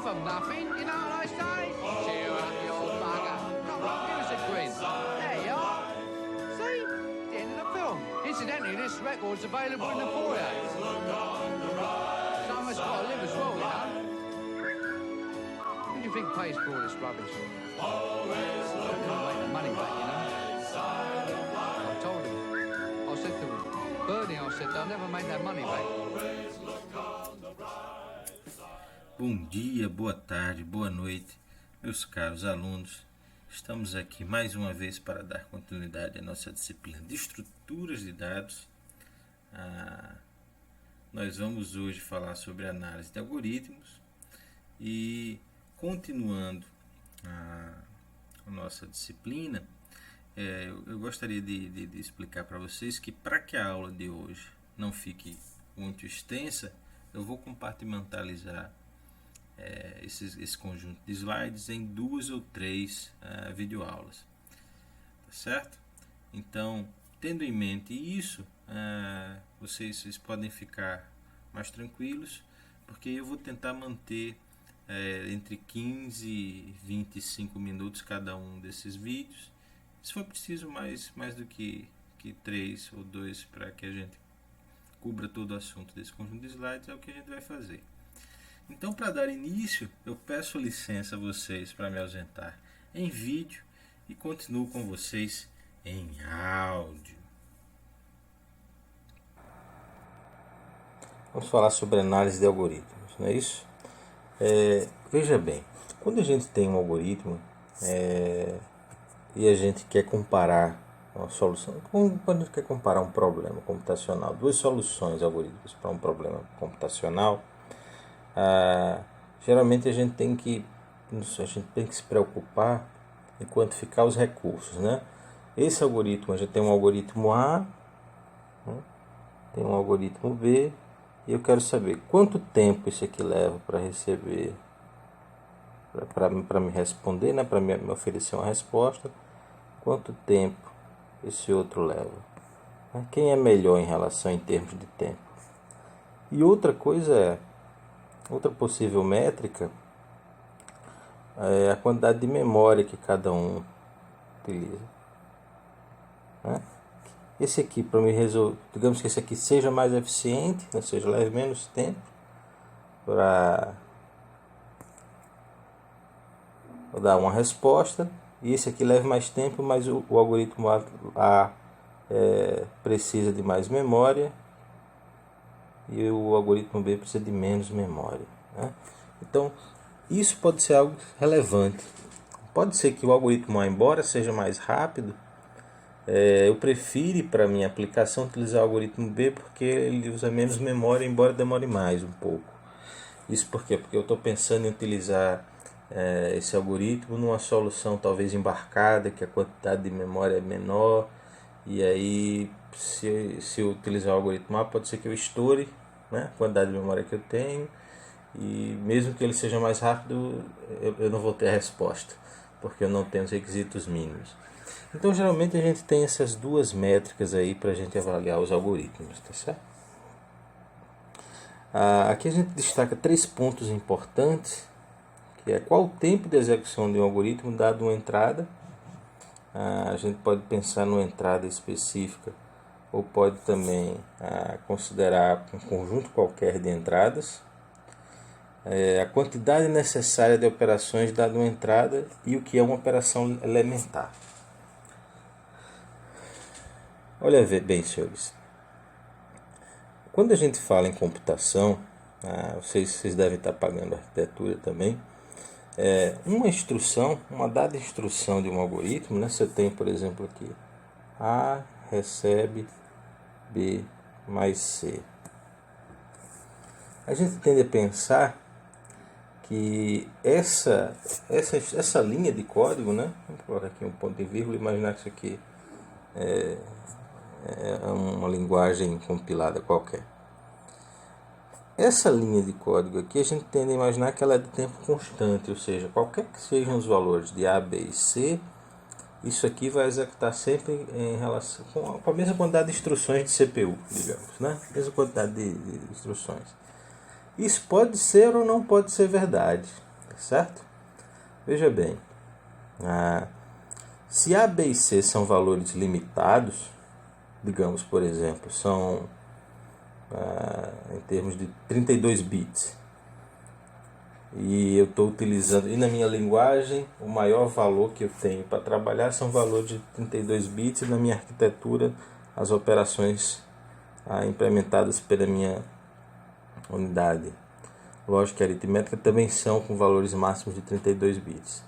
for nothing, you know what I say? Cheer up, you old bugger. Come on, give us a grin. There you are. See? The end of the film. Incidentally, this record's available in the foyer. Some of us got to live as well, you know. Who do you think pays for all this rubbish? They're gonna make the money back, you know. I told him. I said to Bernie, I said, they'll never make that money back. Bom dia, boa tarde, boa noite, meus caros alunos. Estamos aqui mais uma vez para dar continuidade à nossa disciplina de estruturas de dados. Nós vamos hoje falar sobre análise de algoritmos e, continuando a nossa disciplina, eu gostaria de explicar para vocês que, para que a aula de hoje não fique muito extensa, eu vou compartimentalizar esse conjunto de slides em 2 ou 3 videoaulas, tá certo? Então, tendo em mente isso, vocês podem ficar mais tranquilos, porque eu vou tentar manter entre 15 e 25 minutos cada um desses vídeos. Se for preciso mais do que 3 ou 2 para que a gente cubra todo o assunto desse conjunto de slides, é o que a gente vai fazer. Então, para dar início, eu peço licença a vocês para me ausentar em vídeo e continuo com vocês em áudio. Vamos falar sobre análise de algoritmos, não é isso? Veja bem, quando a gente tem um algoritmo e a gente quer comparar uma solução, quando a gente quer comparar um problema computacional, 2 soluções algorítmicas para um problema computacional, geralmente a gente tem que se preocupar em quantificar os recursos, né? Esse algoritmo, a gente tem um algoritmo A, né? Tem um algoritmo B, e eu quero saber quanto tempo isso aqui leva para receber, para me responder, né? Para me oferecer uma resposta, quanto tempo esse outro leva, né? Quem é melhor em relação em termos de tempo. E outra coisa outra possível métrica é a quantidade de memória que cada um utiliza, né? Esse aqui, para me resolver, digamos que esse aqui seja mais eficiente, ou seja, leve menos tempo para dar uma resposta, e esse aqui leve mais tempo, mas o algoritmo A precisa de mais memória e o algoritmo B precisa de menos memória, né? Então, isso pode ser algo relevante. Pode ser que o algoritmo A, embora seja mais rápido, eu prefiro para minha aplicação utilizar o algoritmo B porque ele usa menos memória, embora demore mais um pouco. Isso por quê? Porque eu estou pensando em utilizar esse algoritmo numa solução talvez embarcada, que a quantidade de memória é menor, e aí se eu utilizar o algoritmo A, pode ser que eu estoure, né, a quantidade de memória que eu tenho, e mesmo que ele seja mais rápido, eu não vou ter a resposta, porque eu não tenho os requisitos mínimos. Então, geralmente a gente tem essas 2 métricas aí para a gente avaliar os algoritmos, tá certo? Aqui a gente destaca 3 pontos importantes, que é qual o tempo de execução de um algoritmo dado uma entrada. A gente pode pensar numa entrada específica, ou pode também considerar um conjunto qualquer de entradas. A quantidade necessária de operações dada uma entrada e o que é uma operação elementar. Olha bem, senhores, quando a gente fala em computação, vocês devem estar pagando arquitetura também. Uma dada instrução de um algoritmo, né? Você tem, por exemplo, aqui A recebe B mais C. A gente tende a pensar que essa linha de código, né? Vamos colocar aqui um ponto e vírgula, imaginar que isso aqui é uma linguagem compilada qualquer. Essa linha de código aqui, a gente tende a imaginar que ela é de tempo constante, ou seja, qualquer que sejam os valores de A, B e C, isso aqui vai executar sempre em relação com a mesma quantidade de instruções de CPU, digamos, né? A mesma quantidade de instruções. Isso pode ser ou não pode ser verdade. certo? Veja bem, se A, B e C são valores limitados, digamos, por exemplo, são em termos de 32 bits, e eu estou utilizando, e na minha linguagem, o maior valor que eu tenho para trabalhar são valores de 32 bits, e na minha arquitetura, as operações implementadas pela minha unidade lógica e aritmética também são com valores máximos de 32 bits.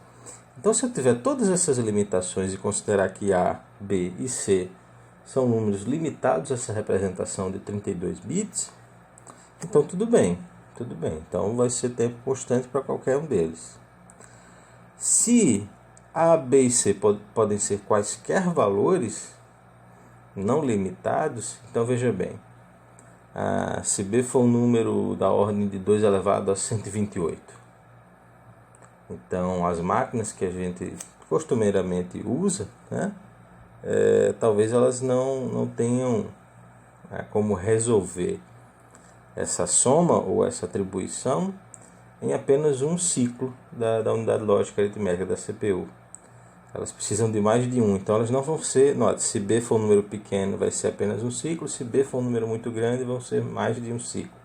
Então, se eu tiver todas essas limitações e considerar que A, B e C são números limitados a essa representação de 32 bits, então tudo bem. Então vai ser tempo constante para qualquer um deles. Se A, B e C podem ser quaisquer valores não limitados, então veja bem, se B for um número da ordem de 2 elevado a 128, então as máquinas que a gente costumeiramente usa, né, talvez elas não tenham como resolver essa soma ou essa atribuição em apenas um ciclo da unidade lógica aritmética da CPU. Elas precisam de mais de um, então elas não vão ser, note, se B for um número pequeno vai ser apenas um ciclo, se B for um número muito grande vão ser mais de um ciclo.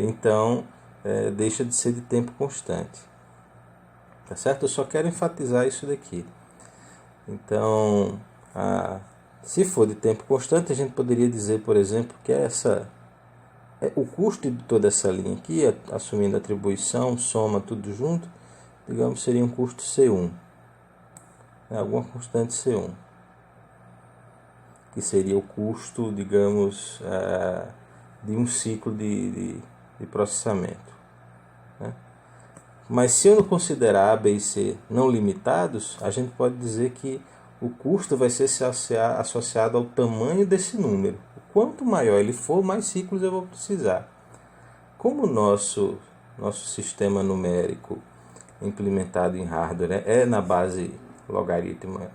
Então deixa de ser de tempo constante. Tá certo? Eu só quero enfatizar isso daqui. Então, se for de tempo constante, a gente poderia dizer, por exemplo, que o custo de toda essa linha aqui, assumindo atribuição, soma, tudo junto, digamos, seria um custo C1. Alguma constante C1. Que seria o custo, digamos, de um ciclo de processamento. Né? Mas se eu não considerar A, B e C não limitados, a gente pode dizer que o custo vai ser associado ao tamanho desse número. Quanto maior ele for, mais ciclos eu vou precisar. Como o nosso sistema numérico implementado em hardware é na base logarítmica,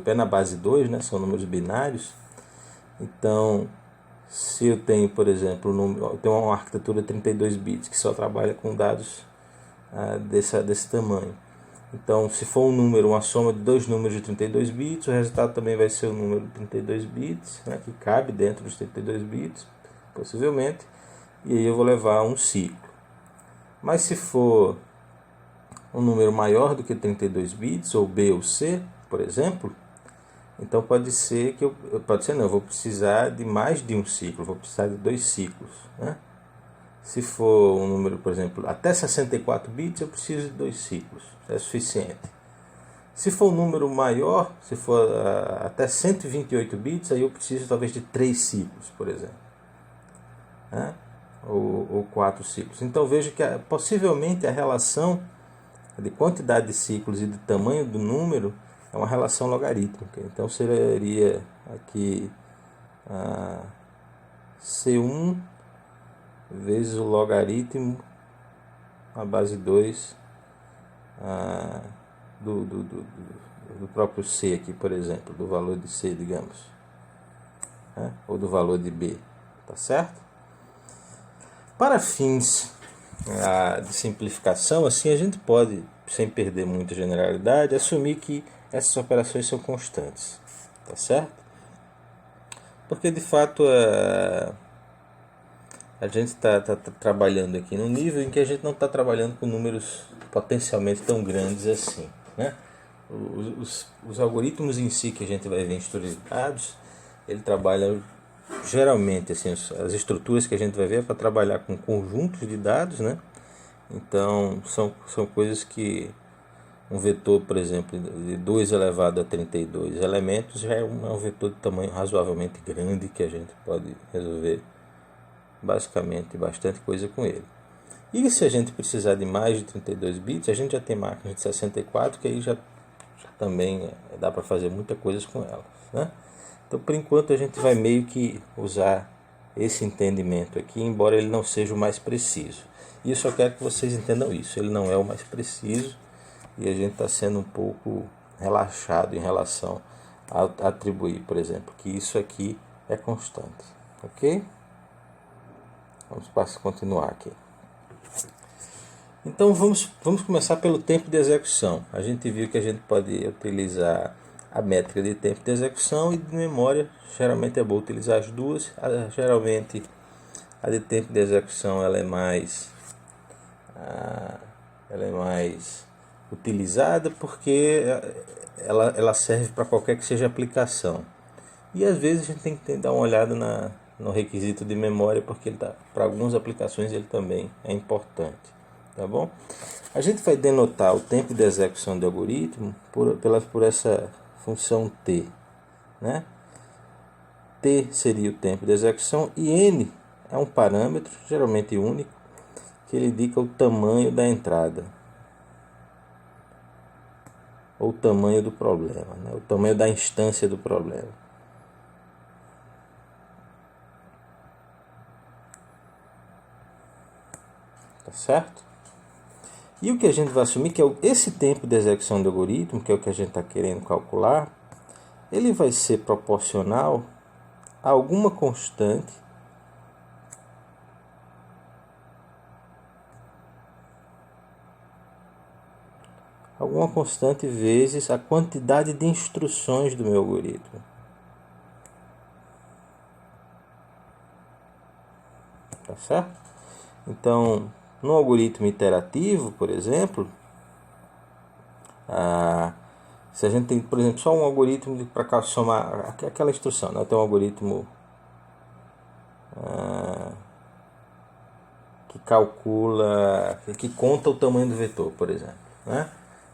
é na base 2, né, são números binários, então se eu tenho, por exemplo, eu tenho uma arquitetura 32 bits que só trabalha com dados desse tamanho. Então, se for um número, uma soma de dois números de 32 bits, o resultado também vai ser um número de 32 bits, né, que cabe dentro dos 32 bits, possivelmente, e aí eu vou levar um ciclo. Mas se for um número maior do que 32 bits, ou B ou C, por exemplo, então pode ser que eu vou precisar de mais de um ciclo, vou precisar de 2 ciclos, né? Se for um número, por exemplo, até 64 bits, eu preciso de 2 ciclos, é suficiente. Se for um número maior, se for até 128 bits, aí eu preciso talvez de 3 ciclos, por exemplo, né? Ou 4 ciclos. Então veja que possivelmente a relação de quantidade de ciclos e de tamanho do número é uma relação logarítmica. Então seria aqui C1 vezes o logaritmo a base 2 do próprio C aqui, por exemplo, do valor de C, digamos, né? Ou do valor de B, tá certo? Para fins de simplificação, assim a gente pode, sem perder muita generalidade, assumir que essas operações são constantes, tá certo? Porque de fato a gente está trabalhando aqui num nível em que a gente não está trabalhando com números potencialmente tão grandes assim, né? Os algoritmos em si que a gente vai ver em estruturas de dados, ele trabalha geralmente assim, as estruturas que a gente vai ver é para trabalhar com conjuntos de dados, né? Então são coisas que um vetor, por exemplo, de 2 elevado a 32 elementos já é um vetor de tamanho razoavelmente grande que a gente pode resolver basicamente bastante coisa com ele. E se a gente precisar de mais de 32 bits, a gente já tem máquinas de 64 que aí já também dá para fazer muita coisa com elas, né? Então, por enquanto, a gente vai meio que usar esse entendimento aqui, embora ele não seja o mais preciso. E eu só quero que vocês entendam isso. Ele não é o mais preciso e a gente está sendo um pouco relaxado em relação a atribuir, por exemplo, que isso aqui é constante. Ok? Vamos continuar aqui. Então vamos começar pelo tempo de execução. A gente viu que a gente pode utilizar a métrica de tempo de execução e de memória. Geralmente é bom utilizar as duas. Geralmente a de tempo de execução ela é mais utilizada porque ela serve para qualquer que seja aplicação. E às vezes a gente tem que dar uma olhada no requisito de memória, porque para algumas aplicações ele também é importante. Tá bom? A gente vai denotar o tempo de execução do algoritmo por essa função t, né? T seria o tempo de execução e n é um parâmetro, geralmente único, que ele indica o tamanho da entrada ou o tamanho do problema, né? O tamanho da instância do problema. Tá certo? E o que a gente vai assumir que é esse tempo de execução do algoritmo, que é o que a gente está querendo calcular, ele vai ser proporcional a alguma constante vezes a quantidade de instruções do meu algoritmo. Tá certo? Então, no algoritmo iterativo, por exemplo, se a gente tem, por exemplo, só um algoritmo para somar aquela instrução, né? Tem um algoritmo que calcula, que conta o tamanho do vetor, por exemplo, né?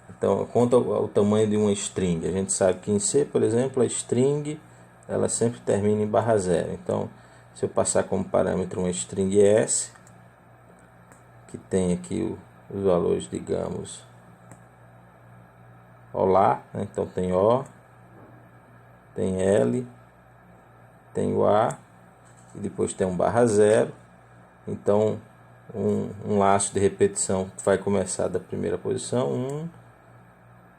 Então, conta o tamanho de uma string. A gente sabe que em C, por exemplo, a string ela sempre termina em /0. Então, se eu passar como parâmetro uma string S, que tem aqui os valores, digamos, olá, né? Então tem O, tem L, tem o A, e depois tem um /0. Então, um laço de repetição vai começar da primeira posição, 1,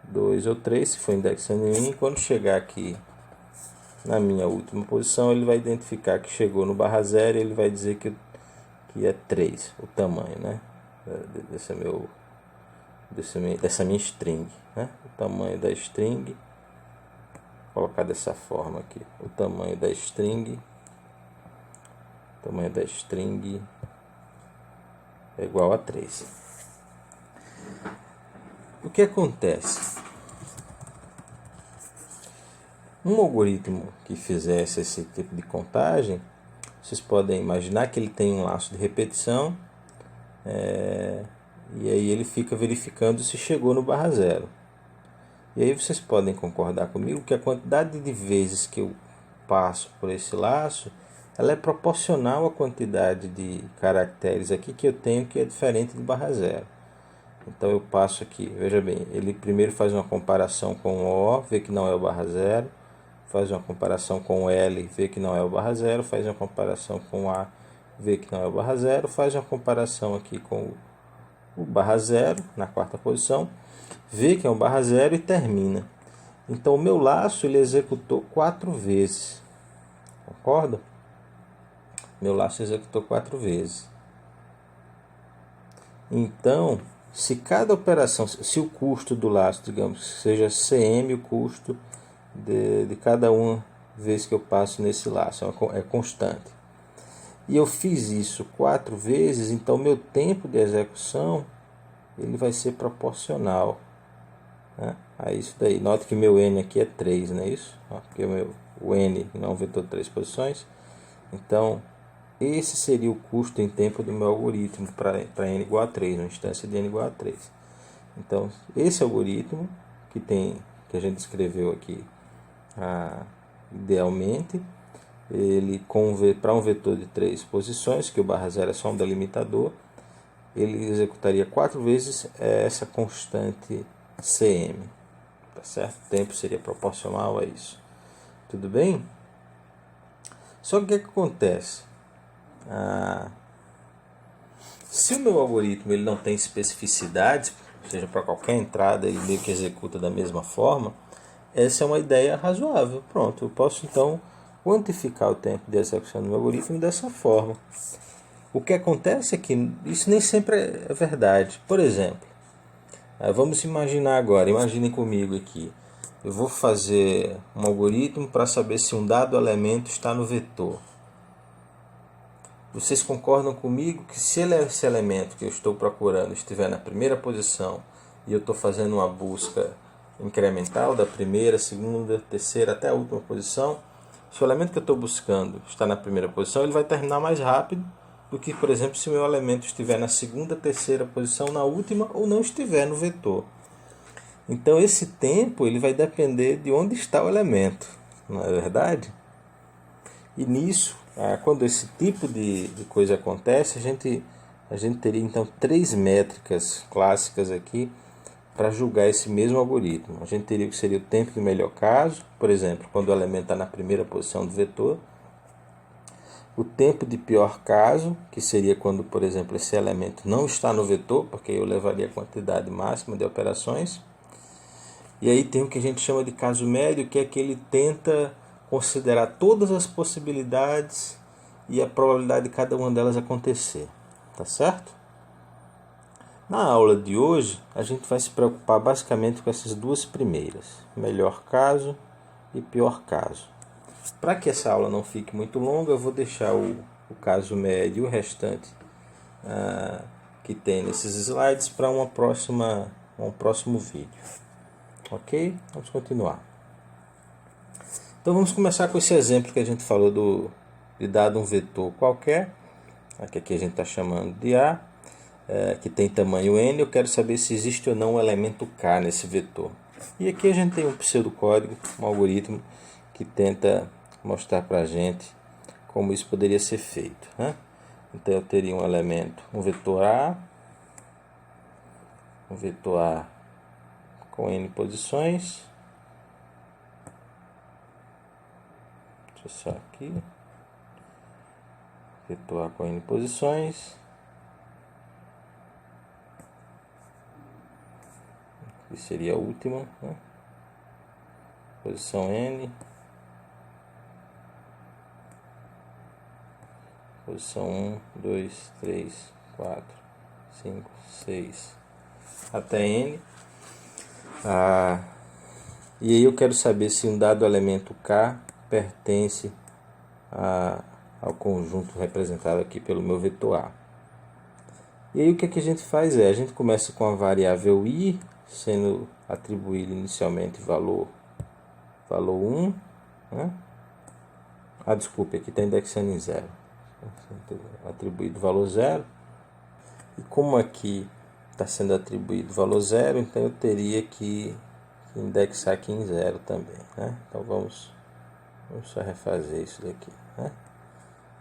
2 ou 3, se for indexando em mim. Quando chegar aqui na minha última posição, ele vai identificar que chegou no /0 e ele vai dizer que é 3 o tamanho, né? Dessa minha string, né? O tamanho da string, vou colocar dessa forma aqui, o tamanho da string é igual a 3. O que acontece? Um algoritmo que fizesse esse tipo de contagem, vocês podem imaginar que ele tem um laço de repetição, e aí ele fica verificando se chegou no /0. E aí vocês podem concordar comigo que a quantidade de vezes que eu passo por esse laço, ela é proporcional à quantidade de caracteres aqui que eu tenho, que é diferente de /0. Então eu passo aqui, veja bem, ele primeiro faz uma comparação com o O, vê que não é o /0, faz uma comparação com o L, vê que não é o /0, faz uma comparação com o A, vê que não é o /0, faz uma comparação aqui com o /0 na quarta posição, vê que é o /0 e termina. Então o meu laço ele executou 4 vezes, concorda? Meu laço executou 4 vezes. Então, se cada operação, se o custo do laço, digamos, seja CM o custo de cada uma vez que eu passo nesse laço, é constante. E eu fiz isso 4 vezes, então meu tempo de execução ele vai ser proporcional, né, a isso daí. Note que meu N aqui é 3, não é isso? Porque o N não vetor 3 posições. Então, esse seria o custo em tempo do meu algoritmo para N igual a 3, uma instância de N igual a 3. Então, esse algoritmo que a gente escreveu aqui, idealmente, ele para um vetor de 3 posições, que o /0 é só um delimitador, ele executaria 4 vezes essa constante CM, tá certo? O tempo seria proporcional a isso. Tudo bem? Só que o que acontece? Se o meu algoritmo ele não tem especificidades, ou seja, para qualquer entrada ele meio que executa da mesma forma, essa é uma ideia razoável. Pronto, eu posso então quantificar o tempo de execução do meu algoritmo dessa forma. O que acontece é que isso nem sempre é verdade. Por exemplo, vamos imaginar agora, imaginem comigo aqui. Eu vou fazer um algoritmo para saber se um dado elemento está no vetor. Vocês concordam comigo que se esse elemento que eu estou procurando estiver na primeira posição e eu estou fazendo uma busca incremental da primeira, segunda, terceira até a última posição, se o elemento que eu estou buscando está na primeira posição, ele vai terminar mais rápido do que, por exemplo, se o meu elemento estiver na segunda, terceira posição, na última ou não estiver no vetor. Então esse tempo ele vai depender de onde está o elemento, não é verdade? E nisso, quando esse tipo de coisa acontece, a gente teria então 3 métricas clássicas aqui para julgar esse mesmo algoritmo. A gente teria o que seria o tempo do melhor caso, por exemplo, quando o elemento está na primeira posição do vetor. O tempo de pior caso, que seria quando, por exemplo, esse elemento não está no vetor, porque eu levaria a quantidade máxima de operações. E aí tem o que a gente chama de caso médio, que é que ele tenta considerar todas as possibilidades e a probabilidade de cada uma delas acontecer. Tá certo? Na aula de hoje, a gente vai se preocupar basicamente com essas duas primeiras, melhor caso e pior caso. Para que essa aula não fique muito longa, eu vou deixar o caso médio e o restante que tem nesses slides para um próximo vídeo. Ok? Vamos continuar. Então vamos começar com esse exemplo que a gente falou de dado um vetor qualquer, que aqui a gente está chamando de A, que tem tamanho n. Eu quero saber se existe ou não um elemento k nesse vetor. E aqui a gente tem um pseudocódigo, um algoritmo que tenta mostrar para a gente como isso poderia ser feito, né? Então eu teria um elemento, um vetor A com n posições. Deixa eu só aqui. Vetor A com n posições. Que seria a última, né? Posição n. Posição 1, 2, 3, 4, 5, 6 até n. E aí eu quero saber se um dado elemento k pertence ao conjunto representado aqui pelo meu vetor A. E aí o que a gente faz a gente começa com a variável i, sendo atribuído inicialmente valor 1, né? Desculpe, aqui está indexando em 0. Atribuído valor 0. E como aqui está sendo atribuído valor 0, então eu teria que indexar aqui em 0 também, né? Então vamos só refazer isso daqui, né?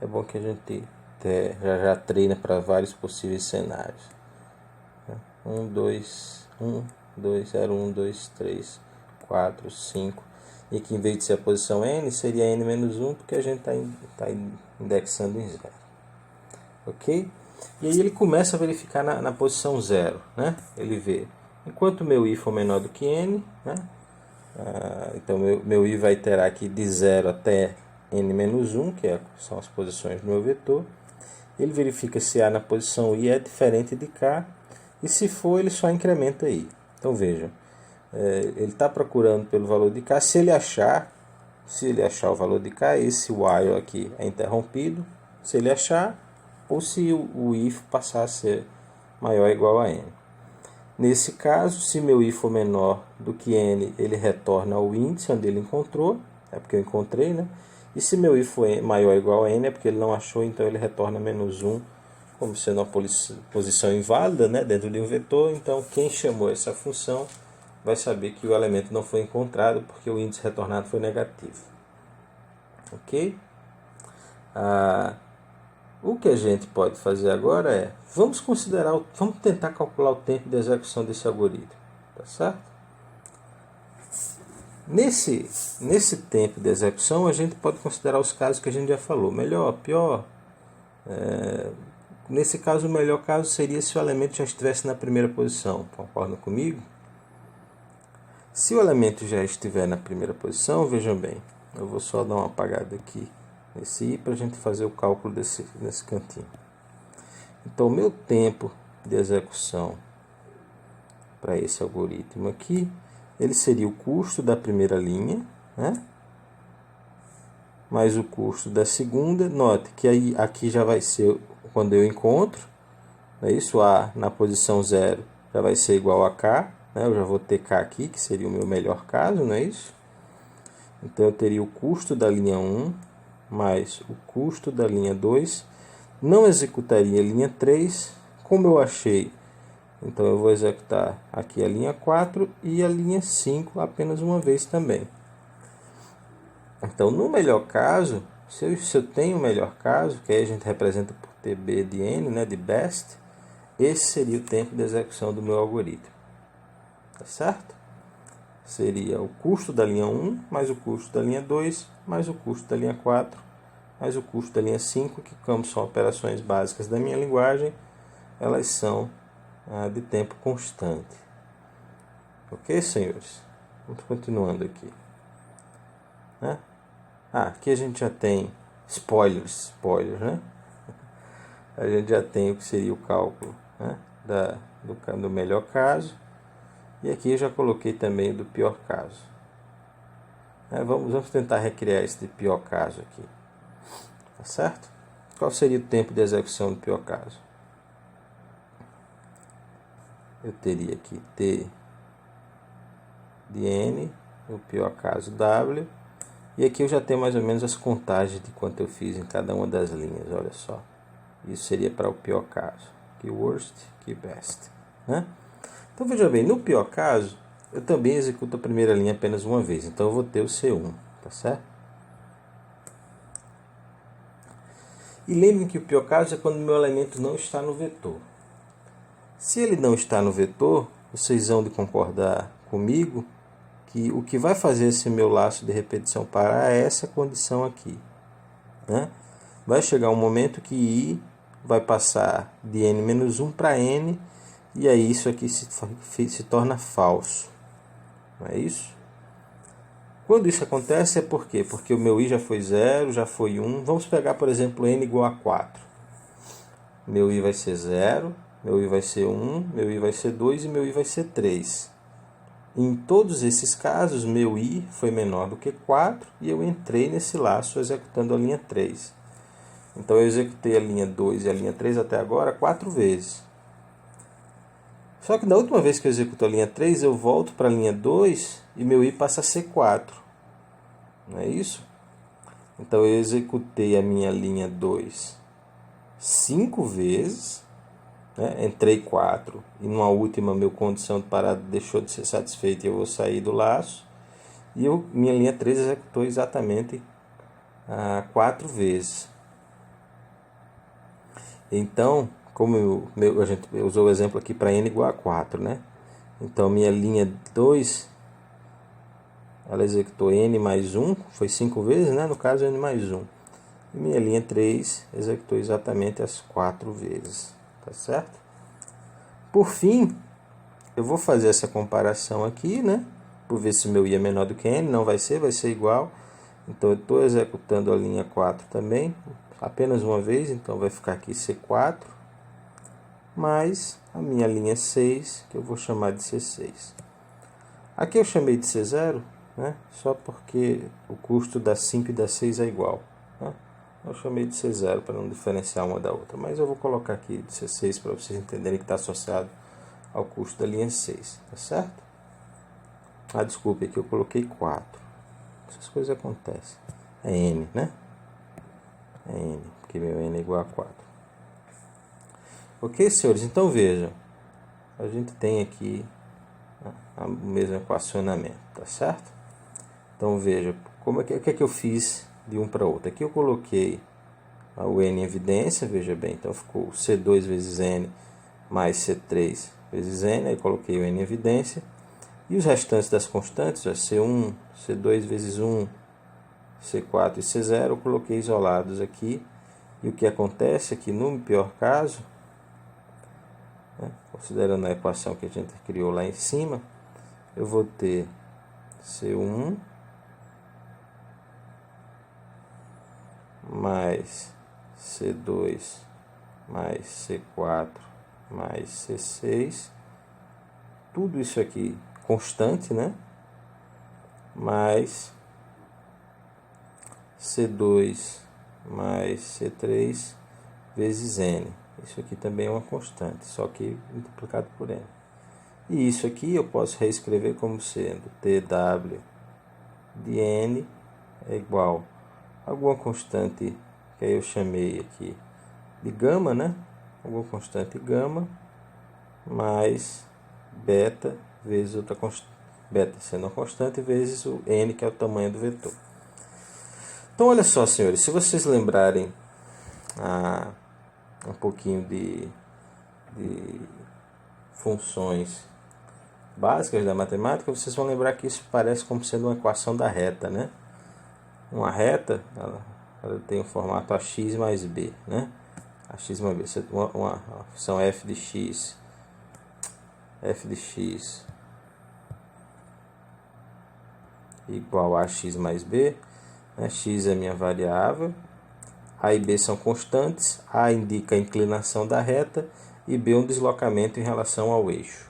É bom que a gente já treina para vários possíveis cenários. 1, 2, 0, 1, 2, 3, 4, 5. E aqui, em vez de ser a posição n, seria n-1, porque a gente está indexando em 0. Ok? E aí ele começa a verificar na posição 0. Né? Ele vê, enquanto meu i for menor do que n, né? Então meu i vai iterar aqui de 0 até n-1, que são as posições do meu vetor. Ele verifica se A na posição i é diferente de k, e se for, ele só incrementa i. Então vejam, ele está procurando pelo valor de k. Se ele achar o valor de k, esse while aqui é interrompido. Se ele achar, ou se o if passar a ser maior ou igual a n. Nesse caso, se meu i for menor do que n, ele retorna ao índice onde ele encontrou, é porque eu encontrei, né? E se meu i for maior ou igual a n, é porque ele não achou, então ele retorna -1, como sendo uma posição inválida, né, dentro de um vetor. Então quem chamou essa função vai saber que o elemento não foi encontrado porque o índice retornado foi negativo. Ok? O que a gente pode fazer agora vamos tentar calcular o tempo de execução desse algoritmo. Tá certo? Nesse tempo de execução, a gente pode considerar os casos que a gente já falou. Melhor, pior. Nesse caso, o melhor caso seria se o elemento já estivesse na primeira posição. Concordam comigo? Se o elemento já estiver na primeira posição, vejam bem, eu vou só dar uma apagada aqui nesse i para a gente fazer o cálculo nesse cantinho. Então, o meu tempo de execução para esse algoritmo aqui, ele seria o custo da primeira linha, né? Mais o custo da segunda. Note que aí, aqui já vai ser quando eu encontro, não é isso? A na posição 0 já vai ser igual a K, né? Eu já vou ter K aqui, que seria o meu melhor caso, não é isso? Então, eu teria o custo da linha 1 mais o custo da linha 2. Não executaria a linha 3, como eu achei. Então, eu vou executar aqui a linha 4 e a linha 5 apenas uma vez também. Então, no melhor caso, se eu tenho o melhor caso, que aí a gente representa por TB de N, né, de best, esse seria o tempo de execução do meu algoritmo. Tá certo? Seria o custo da linha 1, mais o custo da linha 2, mais o custo da linha 4, mais o custo da linha 5, que como são operações básicas da minha linguagem, elas são de tempo constante. Ok, senhores? Vamos continuando aqui. Né? Aqui a gente já tem spoilers, né? A gente já tem o que seria o cálculo, né? do melhor caso. E aqui eu já coloquei também do pior caso. Vamos tentar recriar esse de pior caso aqui. Tá certo? Qual seria o tempo de execução do pior caso? Eu teria aqui T de N, o pior caso W. E aqui eu já tenho mais ou menos as contagens de quanto eu fiz em cada uma das linhas, olha só. Isso seria para o pior caso. Que worst, que best. Né? Então veja bem, no pior caso, eu também executo a primeira linha apenas uma vez. Então eu vou ter o C1, tá certo? E lembrem que o pior caso é quando o meu elemento não está no vetor. Se ele não está no vetor, vocês vão de concordar comigo que o que vai fazer esse meu laço de repetição parar é essa condição aqui. Né? Vai chegar um momento que I vai passar de N-1 para N, e aí isso aqui se torna falso. Não é isso? Quando isso acontece é por quê? Porque o meu I já foi 0, já foi 1. Vamos pegar, por exemplo, N igual a 4. Meu I vai ser 0, meu I vai ser 1, meu I vai ser 2 e meu I vai ser 3. Em todos esses casos, meu I foi menor do que 4 e eu entrei nesse laço executando a linha 3. Então eu executei a linha 2 e a linha 3 até agora 4 vezes. Só que da última vez que eu executo a linha 3, eu volto para a linha 2 e meu I passa a ser 4. Não é isso? Então eu executei a minha linha 2 5 vezes. Né? Entrei 4 e numa última minha condição de parada deixou de ser satisfeita e eu vou sair do laço. E minha linha 3 executou exatamente 4 vezes. Então, como a gente usou o exemplo aqui para N igual a 4, né? Então minha linha 2 ela executou N mais 1, foi 5 vezes, né? No caso N mais 1. E minha linha 3 executou exatamente as 4 vezes. Tá certo? Por fim, eu vou fazer essa comparação aqui, né? Por ver se meu I é menor do que N. Não vai ser igual. Então, eu estou executando a linha 4 também. Apenas uma vez, então vai ficar aqui C4. Mais a minha linha 6, que eu vou chamar de C6. Aqui eu chamei de C0, né? Só porque o custo da 5 e da 6 é igual. Né? Eu chamei de C0 para não diferenciar uma da outra, mas eu vou colocar aqui de C6 para vocês entenderem que está associado ao custo da linha 6, tá certo? Desculpe, aqui eu coloquei 4. Essas coisas acontecem. É N, né? É N, porque meu N é igual a 4. Ok, senhores? Então vejam, a gente tem aqui o mesmo equacionamento, tá certo? Então veja, o que é que eu fiz de um para outro? Aqui eu coloquei o N em evidência, veja bem, então ficou C2 vezes N mais C3 vezes N, aí coloquei o N em evidência, e os restantes das constantes, C1, C2 vezes 1, C4 e C0, eu coloquei isolados aqui, e o que acontece é que no pior caso, né, considerando a equação que a gente criou lá em cima, eu vou ter C1 mais C2 mais C4 mais C6, tudo isso aqui constante, né? Mais C2 mais C3 vezes N. Isso aqui também é uma constante, só que multiplicado por N. E isso aqui eu posso reescrever como sendo TW de N é igual a alguma constante que eu chamei aqui de gama, né? Alguma constante gama mais beta vezes outra constante, beta sendo uma constante vezes o N, que é o tamanho do vetor. Então olha só, senhores, se vocês lembrarem um pouquinho de funções básicas da matemática, vocês vão lembrar que isso parece como sendo uma equação da reta, né? Uma reta, ela tem o formato ax mais b, né? Ax mais b, uma função f de x igual a ax mais b, né? X é minha variável, a e b são constantes, a indica a inclinação da reta e b um deslocamento em relação ao eixo,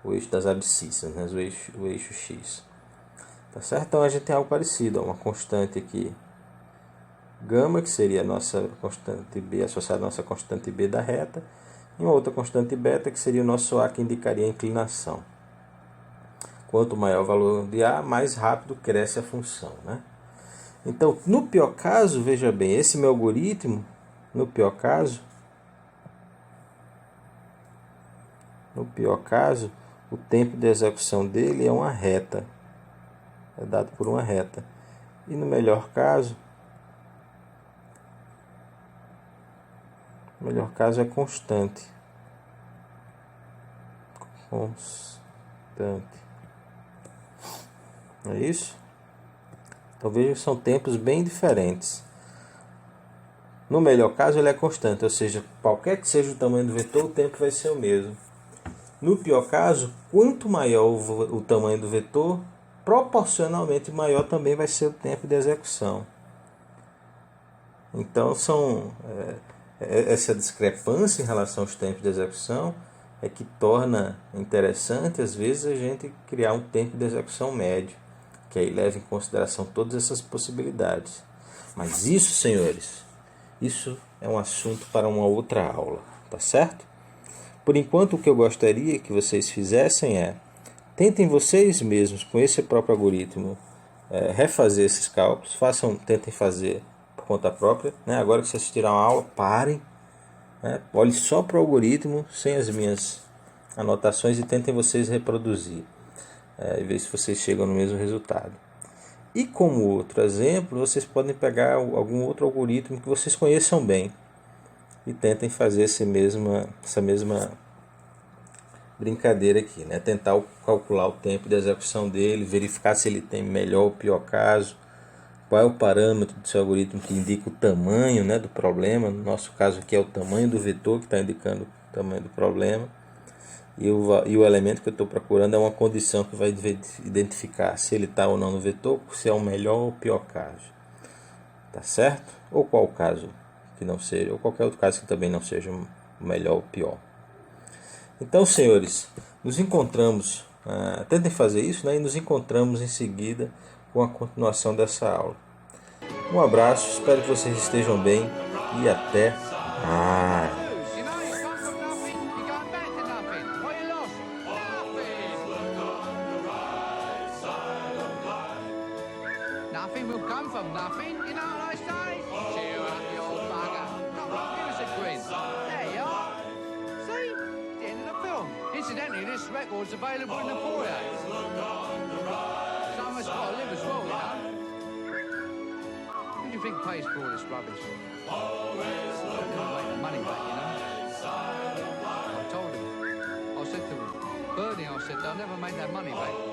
o eixo das abscissas, né? o eixo x. Tá certo? Então a gente tem algo parecido, uma constante aqui gama, que seria a nossa constante b associada à nossa constante b da reta, e uma outra constante beta, que seria o nosso a, que indicaria a inclinação. Quanto maior o valor de a, mais rápido cresce a função, né? Então, no pior caso, veja bem, esse meu algoritmo, no pior caso, o tempo de execução dele é uma reta, é dado por uma reta. E no melhor caso é constante. É isso? Então veja que são tempos bem diferentes. No melhor caso ele é constante, ou seja, qualquer que seja o tamanho do vetor, o tempo vai ser o mesmo. No pior caso, quanto maior o tamanho do vetor, proporcionalmente maior também vai ser o tempo de execução. Então essa discrepância em relação aos tempos de execução é que torna interessante às vezes a gente criar um tempo de execução médio, que aí leva em consideração todas essas possibilidades. Mas isso, senhores, isso é um assunto para uma outra aula, tá certo? Por enquanto, o que eu gostaria que vocês fizessem é, tentem vocês mesmos, com esse próprio algoritmo, refazer esses cálculos, tentem fazer por conta própria, né? Agora que vocês assistiram a aula, parem, né? Olhem só para o algoritmo, sem as minhas anotações, e tentem vocês reproduzir. E ver se vocês chegam no mesmo resultado. E como outro exemplo, vocês podem pegar algum outro algoritmo que vocês conheçam bem e tentem fazer essa mesma brincadeira aqui, né? Tentar calcular o tempo de execução dele, verificar se ele tem melhor ou pior caso, qual é o parâmetro do seu algoritmo que indica o tamanho, né, do problema. No nosso caso aqui é o tamanho do vetor que está indicando o tamanho do problema. E o elemento que eu estou procurando é uma condição que vai identificar se ele está ou não no vetor, se é o melhor ou o pior caso. Tá certo? Ou qual caso que não seja, ou qualquer outro caso que também não seja o melhor ou o pior. Então, senhores, nos encontramos, tentem fazer isso, né? E nos encontramos em seguida com a continuação dessa aula. Um abraço, espero que vocês estejam bem e até mais. Nothing will come from nothing, you know what I say? Cheer up, you old bugger. Come on, give us a grin. There you are. See? It's the end of the film. Incidentally, this record's available in the foyer. Someone's got to live as well, you know. Who do you think pays for all this rubbish? They're going to make the money back, you know. I told him. I said to him, Bernie, I said, they'll never make that money back.